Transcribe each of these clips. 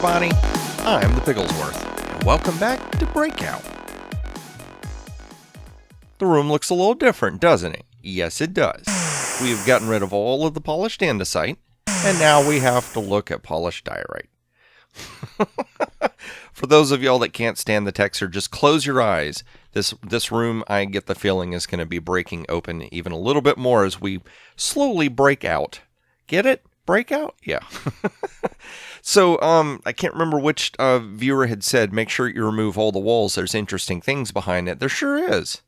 everybody, I'm the Pigglesworth, and welcome back to Breakout. The room looks a little different, doesn't it? Yes, it does. We've gotten rid of all of the polished andesite, and now we have to look at polished diorite. For those of y'all that can't stand the texture, just close your eyes. This room, I get the feeling, is going to be breaking open even a little bit more as we slowly break out. Get it? Break out? Yeah. So, I can't remember which viewer had said, make sure you remove all the walls. There's interesting things behind it. There sure is.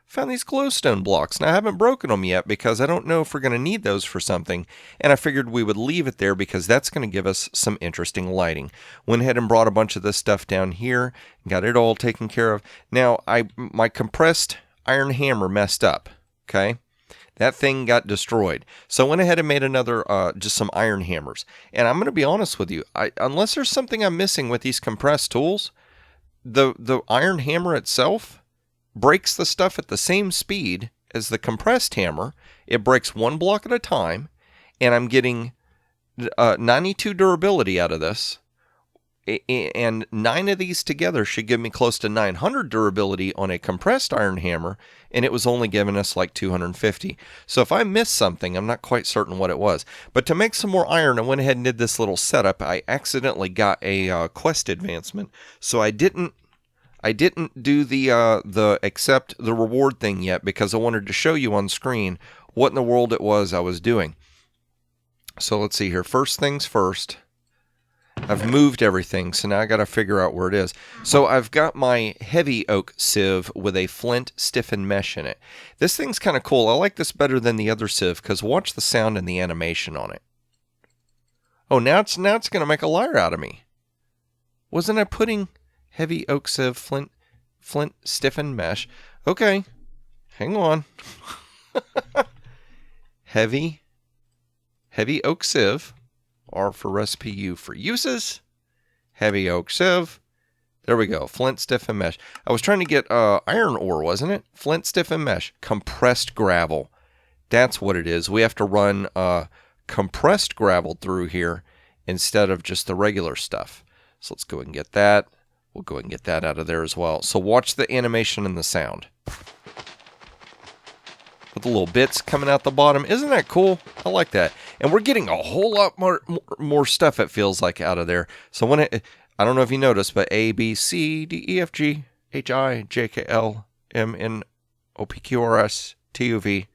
Found these glowstone blocks. Now, I haven't broken them yet because I don't know if we're going to need those for something. And I figured we would leave it there because that's going to give us some interesting lighting. Went ahead and brought a bunch of this stuff down here. Got it all taken care of. Now, my compressed iron hammer messed up. Okay? That thing got destroyed. So I went ahead and made another, just some iron hammers. And I'm going to be honest with you. Unless there's something I'm missing with these compressed tools, the iron hammer itself breaks the stuff at the same speed as the compressed hammer. It breaks one block at a time, and I'm getting 92 durability out of this, and 9 of these together should give me close to 900 durability on a compressed iron hammer, and it was only giving us like 250. So if I missed something, I'm not quite certain what it was. But to make some more iron, I went ahead and did this little setup. I accidentally got a quest advancement, so I didn't do the accept the reward thing yet because I wanted to show you on screen what in the world it was I was doing. So let's see here. First things first. I've moved everything, so now I got to figure out where it is. So I've got my heavy oak sieve with a flint stiffened mesh in it. This thing's kind of cool. I like this better than the other sieve because watch the sound and the animation on it. Oh, now it's going to make a lyre out of me. Wasn't I putting heavy oak sieve, flint stiffened mesh? Okay, hang on. heavy oak sieve. R for recipe, U for uses. Heavy oak sieve. There we go. Flint stiffened mesh. I was trying to get iron ore, wasn't it? Flint stiffened mesh. Compressed gravel. That's what it is. We have to run compressed gravel through here instead of just the regular stuff. So let's go ahead and get that. We'll go ahead and get that out of there as well. So watch the animation and the sound. With the little bits coming out the bottom. Isn't that cool? I like that. And we're getting a whole lot more stuff, it feels like, out of there. So when I don't know if you noticed, but A, B, C, D, E, F, G, H, I, J, K, L, M, N, O, P, Q, R, S, T, U, V.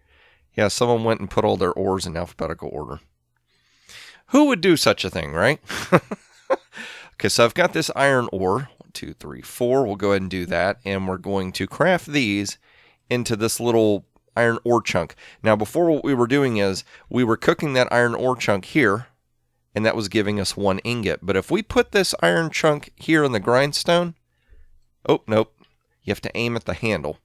Yeah, someone went and put all their ores in alphabetical order. Who would do such a thing, right? Okay, so I've got this iron ore. 1, 2, 3, 4. We'll go ahead and do that. And we're going to craft these into this little iron ore chunk. Now, before, what we were doing is we were cooking that iron ore chunk here, and that was giving us 1 ingot. But if we put this iron chunk here in the grindstone, oh, nope, you have to aim at the handle.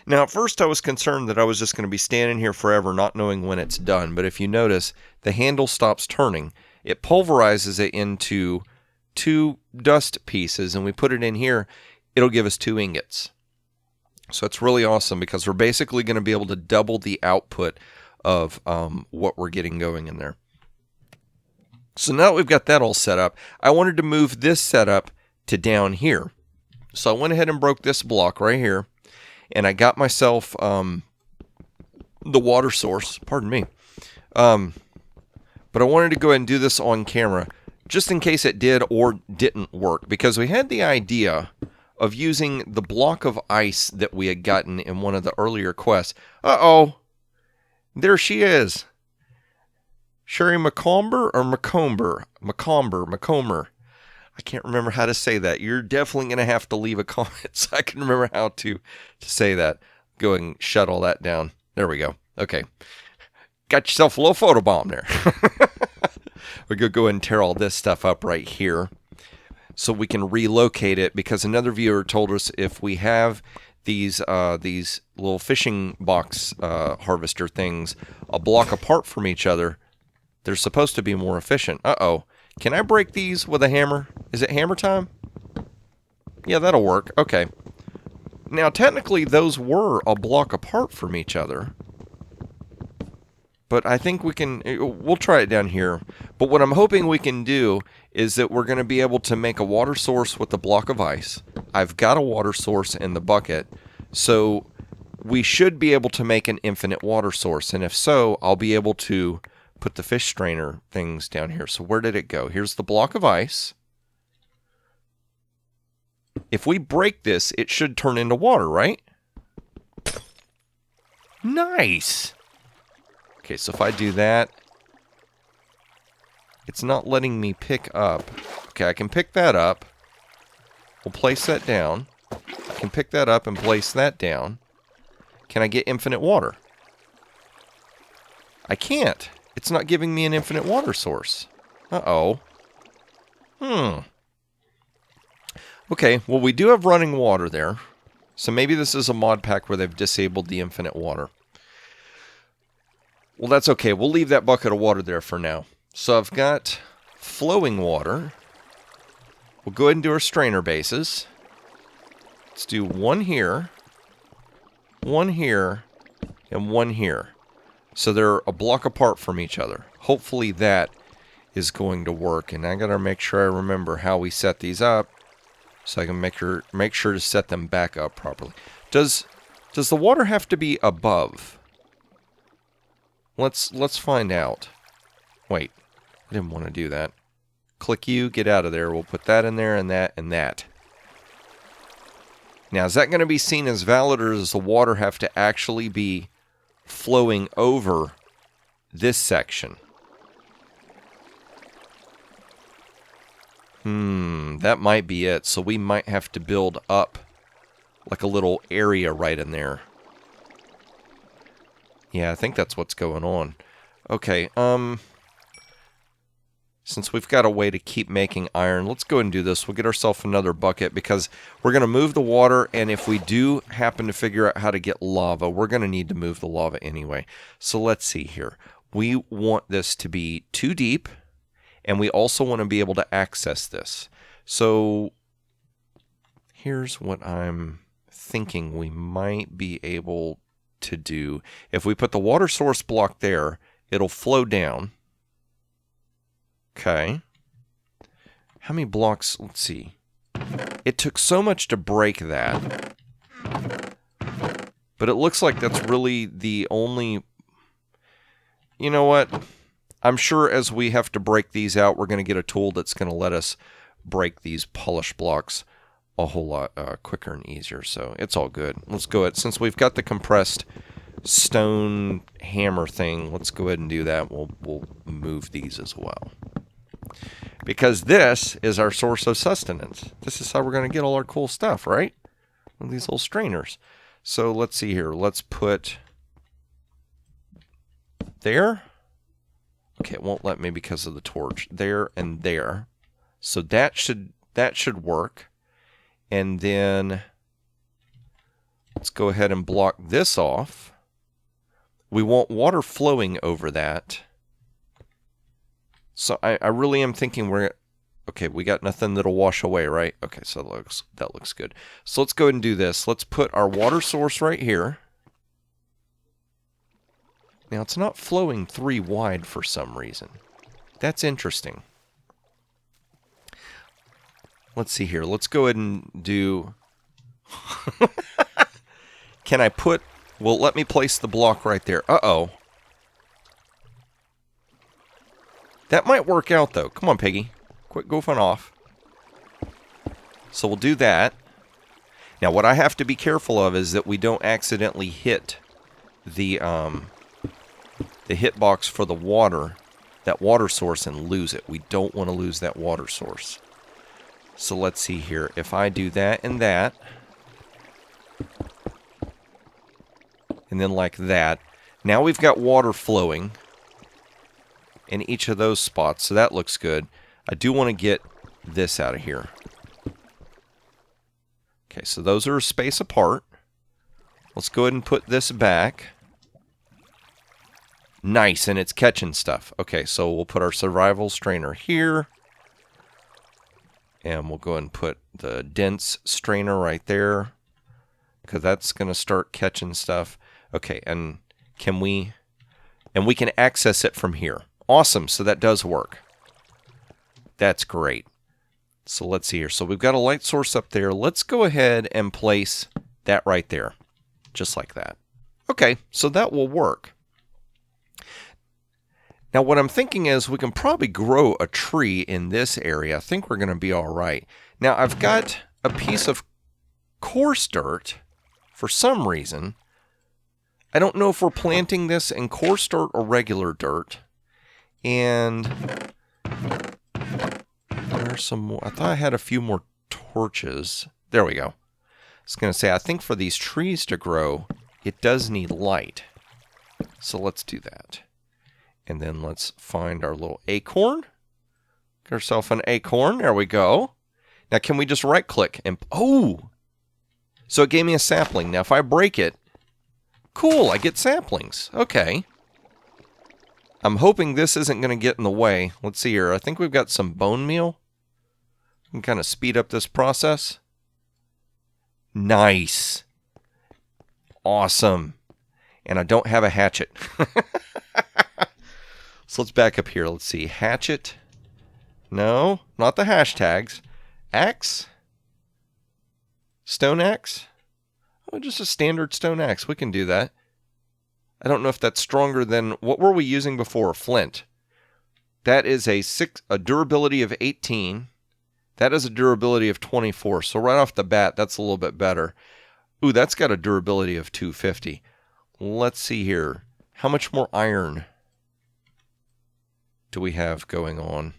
Now, at first I was concerned that I was just going to be standing here forever not knowing when it's done. But if you notice, the handle stops turning. It pulverizes it into 2 dust pieces, and we put it in here, it'll give us 2 ingots. So it's really awesome because we're basically going to be able to double the output of what we're getting going in there. So now that we've got that all set up, I wanted to move this setup to down here. So I went ahead and broke this block right here, and I got myself the water source. Pardon me. But I wanted to go ahead and do this on camera just in case it did or didn't work, because we had the idea of using the block of ice that we had gotten in one of the earlier quests. Uh-oh. There she is. Sherry McComber or McComber? McComber. I can't remember how to say that. You're definitely going to have to leave a comment so I can remember how to say that. Go ahead and shut all that down. There we go. Okay. Got yourself a little photobomb there. We're going to go ahead and tear all this stuff up right here so we can relocate it, because another viewer told us if we have these little fishing box harvester things a block apart from each other, they're supposed to be more efficient. Uh-oh. Can I break these with a hammer? Is it hammer time? Yeah, that'll work. Okay. Now, technically, those were a block apart from each other. But I think we can, we'll try it down here. But what I'm hoping we can do is that we're going to be able to make a water source with a block of ice. I've got a water source in the bucket. So we should be able to make an infinite water source. And if so, I'll be able to put the fish strainer things down here. So where did it go? Here's the block of ice. If we break this, it should turn into water, right? Nice. Okay, so if I do that, it's not letting me pick up. Okay, I can pick that up. We'll place that down. I can pick that up and place that down. Can I get infinite water? I can't. It's not giving me an infinite water source. Uh-oh. Okay, well, we do have running water there. So maybe this is a mod pack where they've disabled the infinite water. Well, that's okay. We'll leave that bucket of water there for now. So I've got flowing water. We'll go ahead and do our strainer bases. Let's do one here, and one here. So they're a block apart from each other. Hopefully that is going to work. And I got to make sure I remember how we set these up so I can make sure to set them back up properly. Does the water have to be above? Let's find out. Wait, I didn't want to do that. Click U, get out of there. We'll put that in there and that and that. Now, is that going to be seen as valid, or does the water have to actually be flowing over this section? That might be it. So we might have to build up like a little area right in there. Yeah, I think that's what's going on. Okay, since we've got a way to keep making iron, let's go ahead and do this. We'll get ourselves another bucket because we're going to move the water, and if we do happen to figure out how to get lava, we're going to need to move the lava anyway. So let's see here. We want this to be too deep, and we also want to be able to access this. So here's what I'm thinking we might be able to do. If we put the water source block there, it'll flow down. Okay. How many blocks? Let's see. It took so much to break that. But it looks like that's really the only... You know what? I'm sure as we have to break these out, we're going to get a tool that's going to let us break these polished blocks a whole lot quicker and easier. So it's all good. Let's go ahead. Since we've got the compressed stone hammer thing, let's go ahead and do that. We'll move these as well. Because this is our source of sustenance. This is how we're going to get all our cool stuff, right? With these little strainers. So let's see here. Let's put there. Okay, it won't let me because of the torch. There and there. So that should work. And then let's go ahead and block this off. We want water flowing over that. So I really am thinking okay, we got nothing that'll wash away, right? Okay, so that looks good. So let's go ahead and do this. Let's put our water source right here. Now it's not flowing 3 wide for some reason. That's interesting. Let's see here. Let's go ahead and do... Can I put... Well, let me place the block right there. Uh-oh. That might work out, though. Come on, Piggy. Quit goofing off. So we'll do that. Now, what I have to be careful of is that we don't accidentally hit the hitbox for the water, that water source, and lose it. We don't want to lose that water source. So let's see here. If I do that and that, and then like that, now we've got water flowing in each of those spots, so that looks good. I do want to get this out of here. Okay, so those are a space apart. Let's go ahead and put this back. Nice, and it's catching stuff. Okay, so we'll put our survival strainer here. And we'll go ahead and put the dense strainer right there, because that's going to start catching stuff. Okay, and can we... And we can access it from here. Awesome, so that does work. That's great. So let's see here. So we've got a light source up there. Let's go ahead and place that right there. Just like that. Okay, so that will work. Now what I'm thinking is we can probably grow a tree in this area. I think we're going to be all right. Now I've got a piece of coarse dirt for some reason. I don't know if we're planting this in coarse dirt or regular dirt. And there's some more. I thought I had a few more torches. There we go. I was going to say, I think for these trees to grow, it does need light. So let's do that. And then let's find our little acorn. Get ourselves an acorn. There we go. Now, can we just right click and... Oh! So it gave me a sapling. Now, if I break it... Cool, I get saplings. Okay. I'm hoping this isn't going to get in the way. Let's see here. I think we've got some bone meal. We can kind of speed up this process. Nice. Awesome. And I don't have a hatchet. So let's back up here. Let's see. Hatchet. No, not the hashtags. Axe. Stone axe. Oh, just a standard stone axe. We can do that. I don't know if that's stronger than... What were we using before? Flint. That is a durability of 18. That is a durability of 24. So right off the bat, that's a little bit better. Ooh, that's got a durability of 250. Let's see here. How much more iron do we have going on?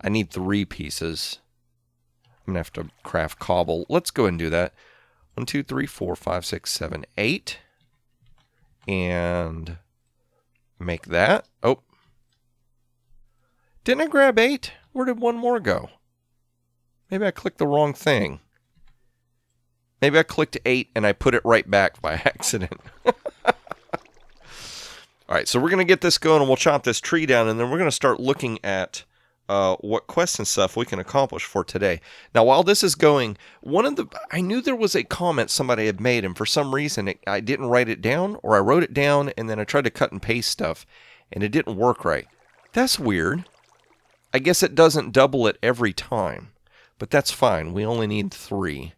I need 3 pieces. I'm going to have to craft cobble. Let's go ahead and do that. 1, 2, 3, 4, 5, 6, 7, 8. And make that. Oh. Didn't I grab 8? Where did one more go? Maybe I clicked the wrong thing. Maybe I clicked 8 and I put it right back by accident. All right, so we're going to get this going and we'll chop this tree down and then we're going to start looking at what quests and stuff we can accomplish for today. Now, while this is going, I knew there was a comment somebody had made and for some reason I didn't write it down, or I wrote it down and then I tried to cut and paste stuff and it didn't work right. That's weird. I guess it doesn't double it every time, but that's fine. We only need 3.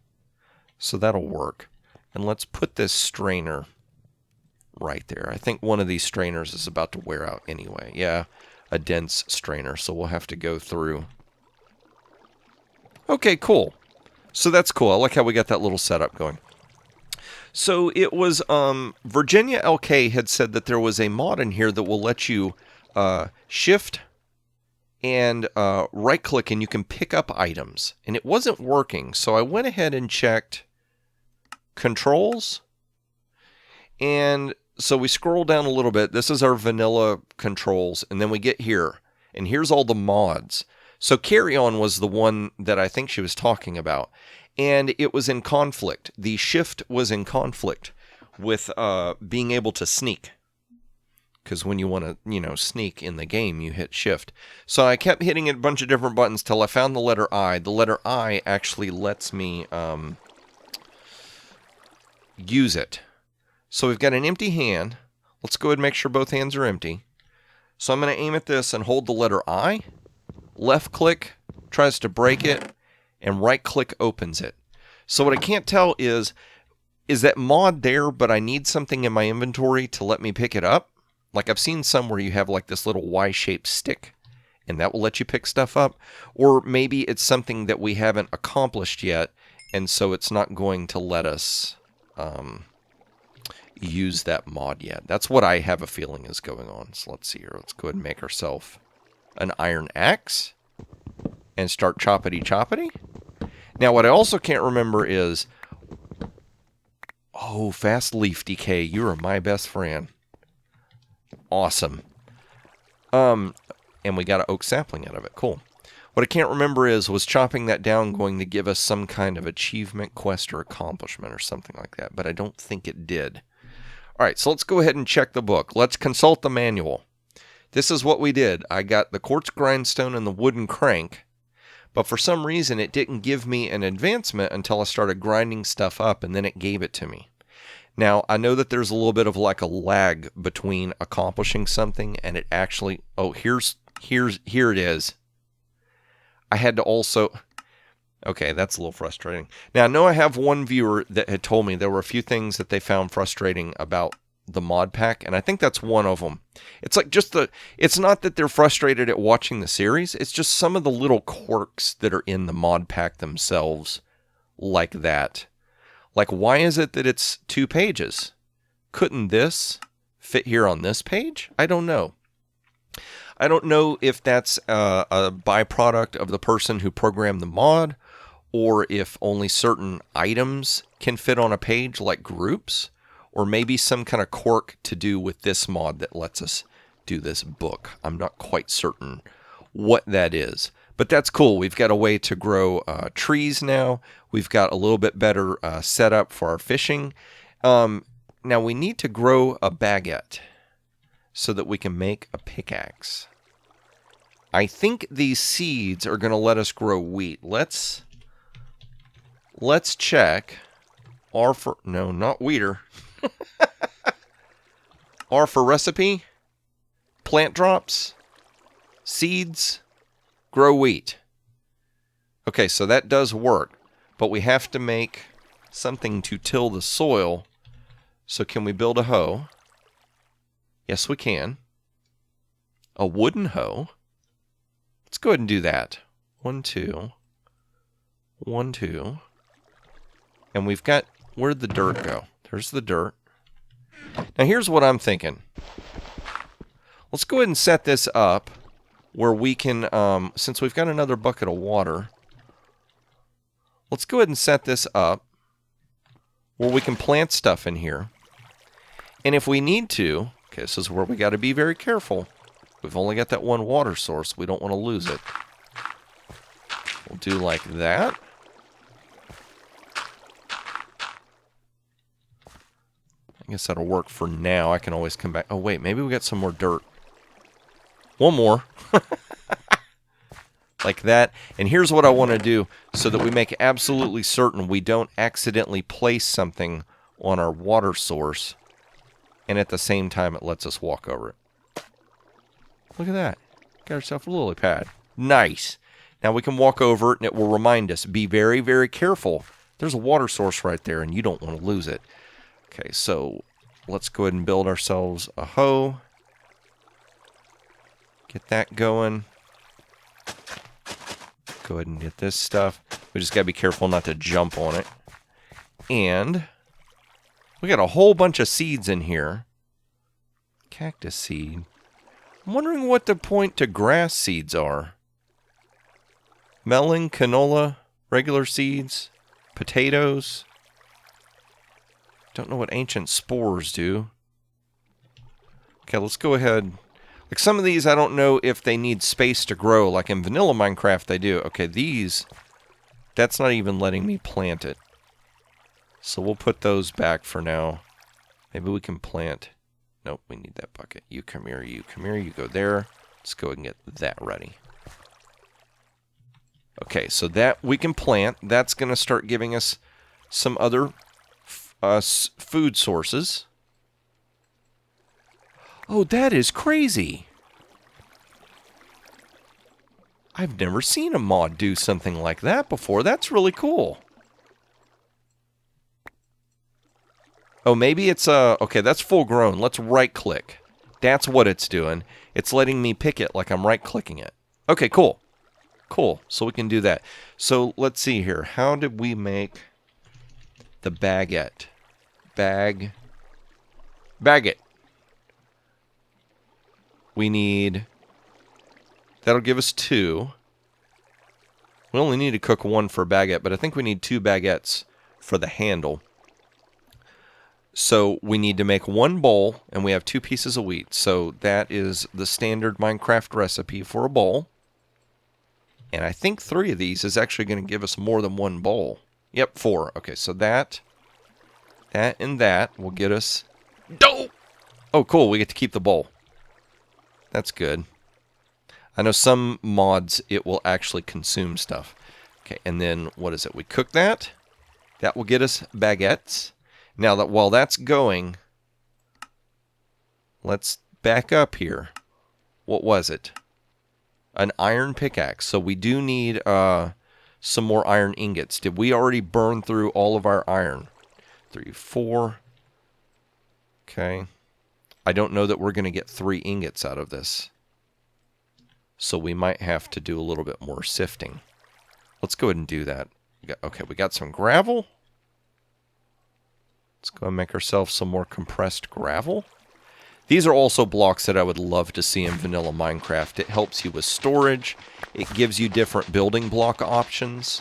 So that'll work. And let's put this strainer right there. I think one of these strainers is about to wear out anyway. Yeah, a dense strainer. So we'll have to go through. Okay, cool. So that's cool. I like how we got that little setup going. So it was Virginia LK had said that there was a mod in here that will let you shift and right click and you can pick up items. And it wasn't working. So I went ahead and checked controls, and so we scroll down a little bit. This is our vanilla controls, and then we get here, and here's all the mods. So Carry On was the one that I think she was talking about, and it was in conflict. The shift was in conflict with being able to sneak, because when you want to, sneak in the game, you hit shift. So I kept hitting a bunch of different buttons till I found the letter I. The letter I actually lets me use it. So we've got an empty hand. Let's go ahead and make sure both hands are empty. So I'm going to aim at this and hold the letter I. Left click tries to break it, and right click opens it. So what I can't tell is that mod there, but I need something in my inventory to let me pick it up? Like I've seen some where you have like this little Y-shaped stick, and that will let you pick stuff up. Or maybe it's something that we haven't accomplished yet, and so it's not going to let us use that mod yet. That's what I have a feeling is going on. So let's see here. Let's go ahead and make ourselves an iron axe and start choppity. Now what I also can't remember is, oh, fast leaf decay. You are my best friend. Awesome. And we got an oak sapling out of it. Cool. What I can't remember was chopping that down going to give us some kind of achievement, quest, or accomplishment or something like that, but I don't think it did. All right, so let's go ahead and check the book. Let's consult the manual. This is what we did. I got the quartz grindstone and the wooden crank, but for some reason it didn't give me an advancement until I started grinding stuff up, and then it gave it to me. Now, I know that there's a little bit of like a lag between accomplishing something and it actually, oh, here it is. I had to also, okay, that's a little frustrating. Now, I know I have one viewer that had told me there were a few things that they found frustrating about the Modpack, and I think that's one of them. It's like just it's not that they're frustrated at watching the series, it's just some of the little quirks that are in the Modpack themselves like that. Like, why is it that it's 2 pages? Couldn't this fit here on this page? I don't know. I don't know if that's a byproduct of the person who programmed the mod, or if only certain items can fit on a page like groups, or maybe some kind of quirk to do with this mod that lets us do this book. I'm not quite certain what that is. But that's cool. We've got a way to grow trees now. We've got a little bit better setup for our fishing. Now we need to grow a baguette so that we can make a pickaxe. I think these seeds are going to let us grow wheat. Let's check. No, not wheater. R for recipe. Plant drops. Seeds. Grow wheat. Okay, so that does work, but we have to make something to till the soil. So can we build a hoe? Yes, we can. A wooden hoe. Let's go ahead and do that. 1, 2. 1, 2. And we've got, where'd the dirt go? There's the dirt. Now here's what I'm thinking. Let's go ahead and set this up where we can, since we've got another bucket of water, let's go ahead and set this up where we can plant stuff in here. And if we need to, okay, this is where we got to be very careful. We've only got that one water source. We don't want to lose it. We'll do like that. I guess that'll work for now. I can always come back. Oh, wait, maybe we got some more dirt. One more. Like that. And here's what I want to do so that we make absolutely certain we don't accidentally place something on our water source and at the same time it lets us walk over it. Look at that. Got ourselves a lily pad. Nice. Now we can walk over it and it will remind us. Be very, very careful. There's a water source right there and you don't want to lose it. Okay, so let's go ahead and build ourselves a hoe. Get that going. Go ahead and get this stuff. We just got to be careful not to jump on it. And we got a whole bunch of seeds in here. Cactus seed. I'm wondering what the point to grass seeds are. Melon, canola, regular seeds, potatoes. Don't know what ancient spores do. Okay, let's go ahead. Like some of these, I don't know if they need space to grow. Like in vanilla Minecraft, they do. Okay, these, that's not even letting me plant it. So we'll put those back for now. Maybe we can plant. Nope, we need that bucket. You come here, you come here, you go there. Let's go ahead and get that ready. Okay, so that we can plant. That's going to start giving us some other food sources. Oh, that is crazy. I've never seen a mod do something like that before. That's really cool. Oh, maybe it's okay, that's full grown. Let's right click. That's what it's doing. It's letting me pick it like I'm right clicking it. Okay, cool. Cool. So we can do that. So let's see here. How did we make the baguette? Baguette. We need, that'll give us 2. We only need to cook 1 for a baguette, but I think we need 2 baguettes for the handle. So we need to make 1 bowl, and we have 2 pieces of wheat. So that is the standard Minecraft recipe for a bowl. And I think 3 of these is actually going to give us more than 1 bowl. Yep, 4. Okay, so that, and that will get us... Oh, cool, we get to keep the bowl. That's good. I know some mods, it will actually consume stuff. Okay, and then what is it? We cook that. That will get us baguettes. Now, that while that's going, let's back up here. What was it? An iron pickaxe. So we do need some more iron ingots. Did we already burn through all of our iron? 3, 4. Okay. I don't know that we're going to get 3 ingots out of this. So we might have to do a little bit more sifting. Let's go ahead and do that. Okay, we got some gravel. Let's go and make ourselves some more compressed gravel. These are also blocks that I would love to see in vanilla Minecraft. It helps you with storage. It gives you different building block options.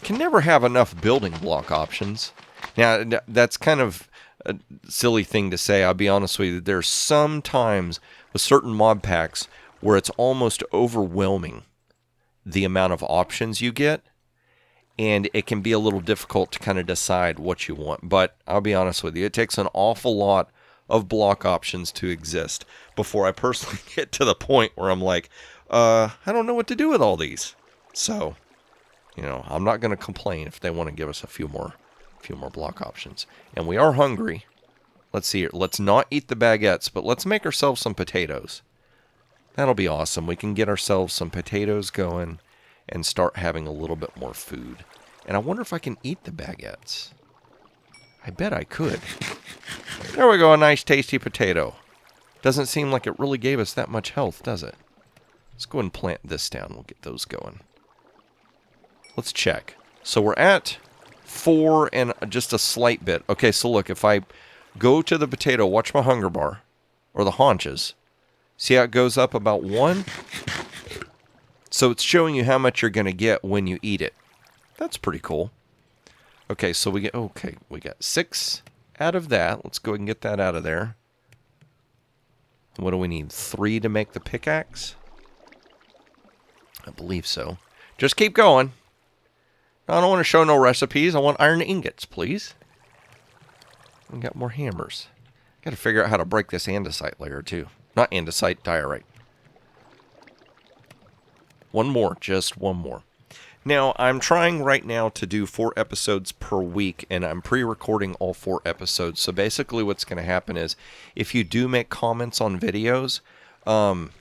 Can never have enough building block options. Now, that's kind of a silly thing to say. I'll be honest with you. There's some times with certain mod packs where it's almost overwhelming the amount of options you get. And it can be a little difficult to kind of decide what you want. But I'll be honest with you. It takes an awful lot of block options to exist before I personally get to the point where I'm like, I don't know what to do with all these. So, you know, I'm not going to complain if they want to give us a few more block options. And we are hungry. Let's see here. Let's not eat the baguettes, but let's make ourselves some potatoes. That'll be awesome. We can get ourselves some potatoes going and start having a little bit more food. And I wonder if I can eat the baguettes. I bet I could. There we go, a nice tasty potato. Doesn't seem like it really gave us that much health, does it? Let's go ahead and plant this down. We'll get those going. Let's check. So we're at 4 and just a slight bit. Okay, so look, if I go to the potato, watch my hunger bar, or the haunches. See how it goes up about 1? So it's showing you how much you're going to get when you eat it. That's pretty cool. Okay, so we got 6 out of that. Let's go ahead and get that out of there. What do we need? 3 to make the pickaxe? I believe so. Just keep going. I don't want to show no recipes. I want iron ingots, please. We got more hammers. Got to figure out how to break this andesite layer, too. Not andesite, diorite. One more, just one more. Now, I'm trying right now to do 4 episodes per week, and I'm pre-recording all 4 episodes. So basically what's going to happen is, if you do make comments on videos, like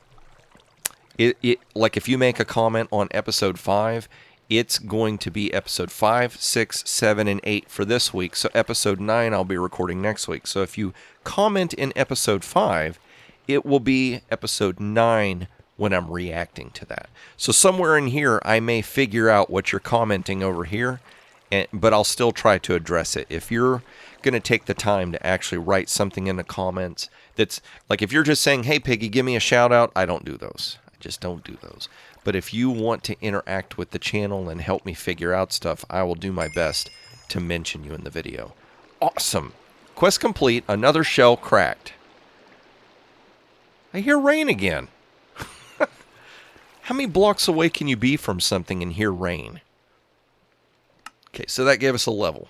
if you make a comment on episode 5, it's going to be episode 5, 6, 7, and 8 for this week. So episode 9 I'll be recording next week. So if you comment in episode 5, it will be episode 9 when I'm reacting to that. So somewhere in here, I may figure out what you're commenting over here, but I'll still try to address it. If you're going to take the time to actually write something in the comments that's like, if you're just saying, hey, Piggy, give me a shout out, I don't do those. I just don't do those. But if you want to interact with the channel and help me figure out stuff, I will do my best to mention you in the video. Awesome. Quest complete. Another shell cracked. I hear rain again. How many blocks away can you be from something and hear rain? Okay, so that gave us a level.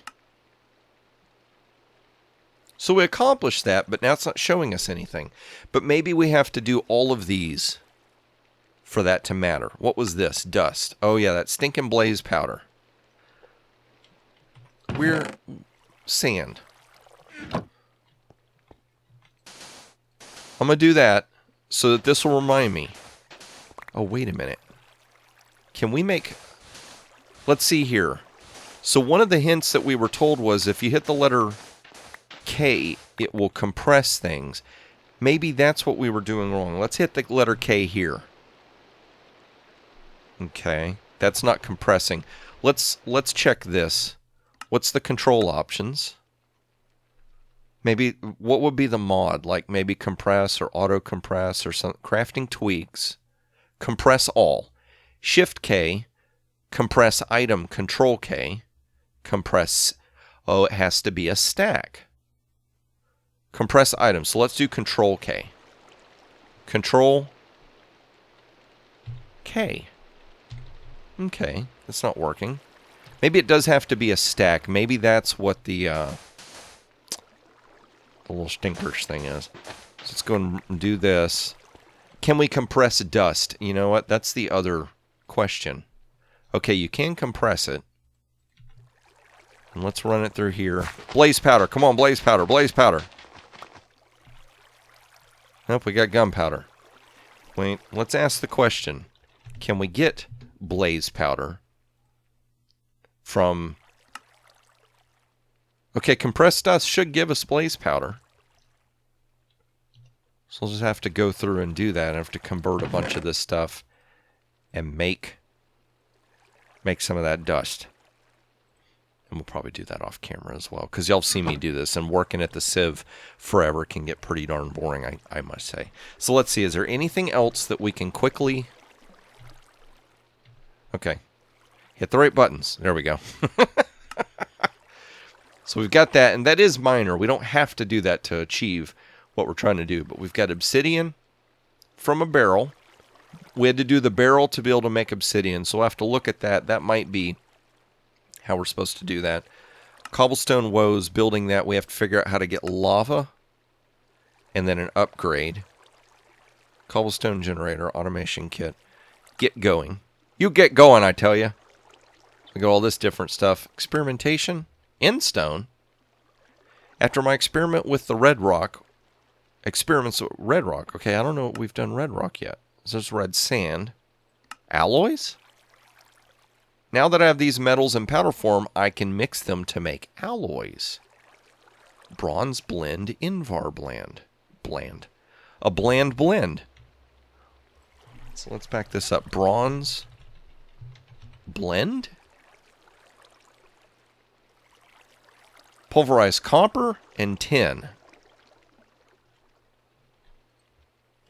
So we accomplished that, but now it's not showing us anything. But maybe we have to do all of these for that to matter. What was this? Dust. Oh yeah, that stinking blaze powder. We're sand. I'm going to do that so that this will remind me. Oh, wait a minute. Can we make... Let's see here. So one of the hints that we were told was if you hit the letter K, it will compress things. Maybe that's what we were doing wrong. Let's hit the letter K here. Okay, that's not compressing. Let's check this. What's the control options? Maybe, what would be the mod? Like maybe compress or auto compress or some crafting tweaks. Compress all. Shift K. Compress item. Control K. Compress. Oh, it has to be a stack. Compress item. So let's do Control K. Control K. Okay, that's not working. Maybe it does have to be a stack. Maybe that's what the little stinkers thing is. So let's go and do this. Can we compress dust? You know what? That's the other question. Okay, you can compress it. And let's run it through here. Blaze powder. Come on, blaze powder. Blaze powder. Nope, we got gunpowder. Wait, let's ask the question. Can we get blaze powder from... Okay, compressed dust should give us blaze powder. So we'll just have to go through and do that. I have to convert a bunch of this stuff and make some of that dust. And we'll probably do that off camera as well, because y'all have seen me do this, and working at the Sieve forever can get pretty darn boring, I must say. So let's see, is there anything else that we can quickly... Okay. Hit the right buttons. There we go. So we've got that, and that is minor. We don't have to do that to achieve what we're trying to do, but we've got obsidian from a barrel. We had to do the barrel to be able to make obsidian, so we'll have to look at that. That might be how we're supposed to do that. Cobblestone woes, building that, we have to figure out how to get lava, and then an upgrade. Cobblestone generator, automation kit. Get going. You get going, I tell you. We got all this different stuff. Experimentation, end stone. After my experiment with the red rock, experiments with red rock. Okay, I don't know what we've done red rock yet. There's red sand. Alloys? Now that I have these metals in powder form, I can mix them to make alloys. Bronze blend, Invar blend. A bland blend. So let's back this up. Bronze blend? Pulverized copper and tin.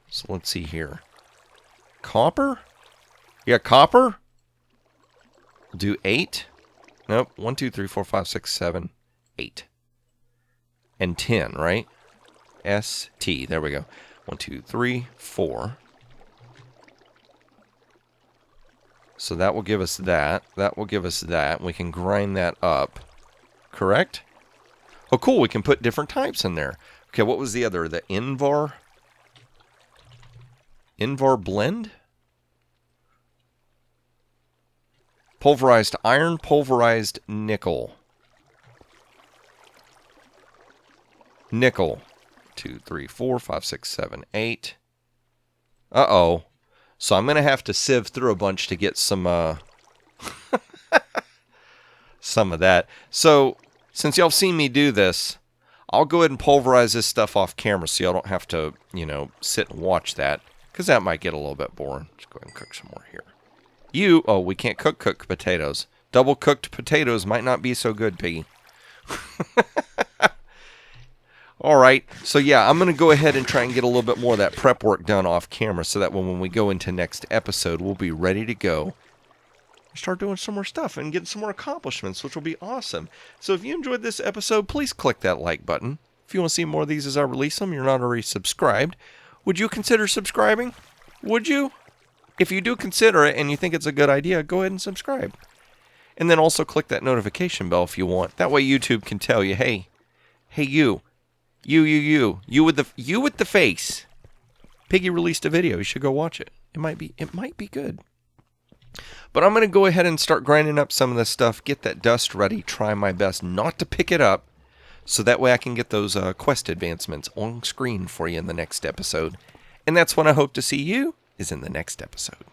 So let's see here. Copper? You got copper? We'll do 8. Nope. 1, 2, 3, 4, 5, 6, 7, 8. And 10, right? ST. There we go. 1, 2, 3, 4. So that will give us that. That will give us that. We can grind that up. Correct? Oh, cool. We can put different types in there. Okay, what was the other? The Invar? Invar blend? Pulverized iron, pulverized nickel. Nickel. 2, 3, 4, 5, 6, 7, 8. Uh-oh. So I'm going to have to sieve through a bunch to get some, some of that. So, since y'all have seen me do this, I'll go ahead and pulverize this stuff off camera so y'all don't have to, you know, sit and watch that. Because that might get a little bit boring. Let's go ahead and cook some more here. Oh, we can't cook potatoes. Double cooked potatoes might not be so good, Piggy. Alright, so yeah, I'm going to go ahead and try and get a little bit more of that prep work done off camera so that when we go into next episode, we'll be ready to go. Start doing some more stuff and getting some more accomplishments, which will be awesome. So if you enjoyed this episode, please click that like button. If you want to see more of these as I release them, you're not already subscribed. Would you consider subscribing? Would you? If you do consider it and you think it's a good idea, go ahead and subscribe. And then also click that notification bell if you want. That way YouTube can tell you, hey you with the face. Piggy released a video. You should go watch it. It might be good. But I'm going to go ahead and start grinding up some of this stuff, get that dust ready, try my best not to pick it up, so that way I can get those quest advancements on screen for you in the next episode. And that's when I hope to see you, is in the next episode.